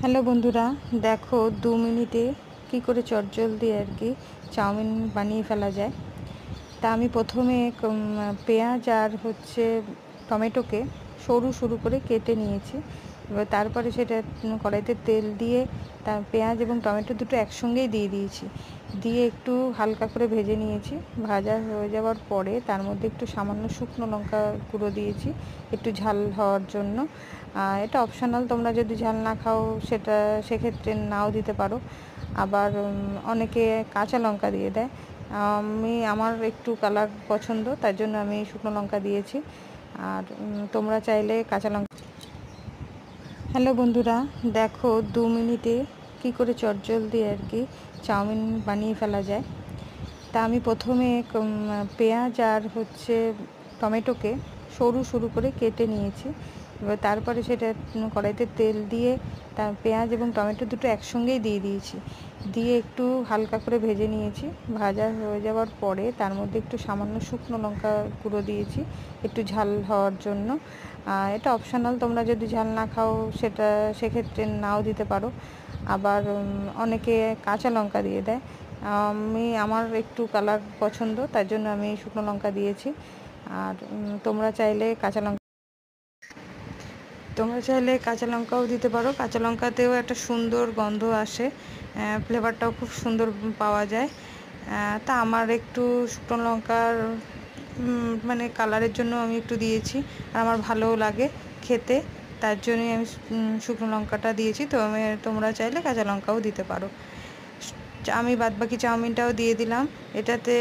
Hello বন্ধুরা, দেখো 2 মিনিটে কি করে চটজলদি আর কি চাউমিন বানিয়ে ফেলা যায়। তা আমি প্রথমে পেঁয়াজ আর টমেটোকে সরু সরু করে কেটে নিয়েছি। এবার তারপরে সেটা কড়াইতে তেল দিয়ে পেঁয়াজ এবং টমেটো দুটো একসঙ্গেই দিয়ে দিয়েছি, দিয়ে একটু হালকা করে ভেজে নিয়েছি। ভাজা হয়ে যাওয়ার পরে তার মধ্যে একটু সামান্য শুকনো লঙ্কা গুঁড়ো দিয়েছি একটু ঝাল হওয়ার জন্য। এটা অপশনাল, তোমরা যদি ঝাল না খাও সেক্ষেত্রে নাও দিতে পারো। আবার অনেকে কাঁচা লঙ্কা দিয়ে দেয়। আমার একটু কালার পছন্দ, তার জন্য আমি শুকনো লঙ্কা দিয়েছি। আর তোমরা চাইলে কাঁচা লঙ্কা। হ্যালো বন্ধুরা, দেখো 2 মিনিটে কি করে চটজলদি আর কি চাউমিন বানিয়ে ফেলা যায়। তা আমি প্রথমে পেঁয়াজ আর টমেটোকে সরু সরু করে কেটে নিয়েছি। এবার তারপরে সেটা কড়াইতে তেল দিয়ে পেঁয়াজ এবং টমেটো দুটো একসঙ্গেই দিয়ে দিয়েছি, দিয়ে একটু হালকা করে ভেজে নিয়েছি। ভাজা হয়ে যাওয়ার পরে তার মধ্যে একটু সামান্য শুকনো লঙ্কা গুঁড়ো দিয়েছি একটু ঝাল হওয়ার জন্য। এটা অপশনাল, তোমরা যদি ঝাল না খাও সেক্ষেত্রে নাও দিতে পারো। আবার অনেকে কাঁচা লঙ্কা দিয়ে দেয়। আমার একটু কালার পছন্দ, তার জন্য আমি শুকনো লঙ্কা দিয়েছি। আর তোমরা চাইলে কাঁচা লঙ্কাও দিতে পারো। কাঁচা লঙ্কাতেও একটা সুন্দর গন্ধ আসে, ফ্লেভারটাও খুব সুন্দর পাওয়া যায়। তা আমার একটু শুকনো লঙ্কার মানে কালারের জন্য আমি একটু দিয়েছি, আর আমার ভালোও লাগে খেতে, তার জন্যই আমি শুকনো লঙ্কাটা দিয়েছি। তো তোমরা চাইলে কাঁচা লঙ্কাও দিতে পারো। আমি বাদবাকি চাউমিনটাও দিয়ে দিলাম। এটাতে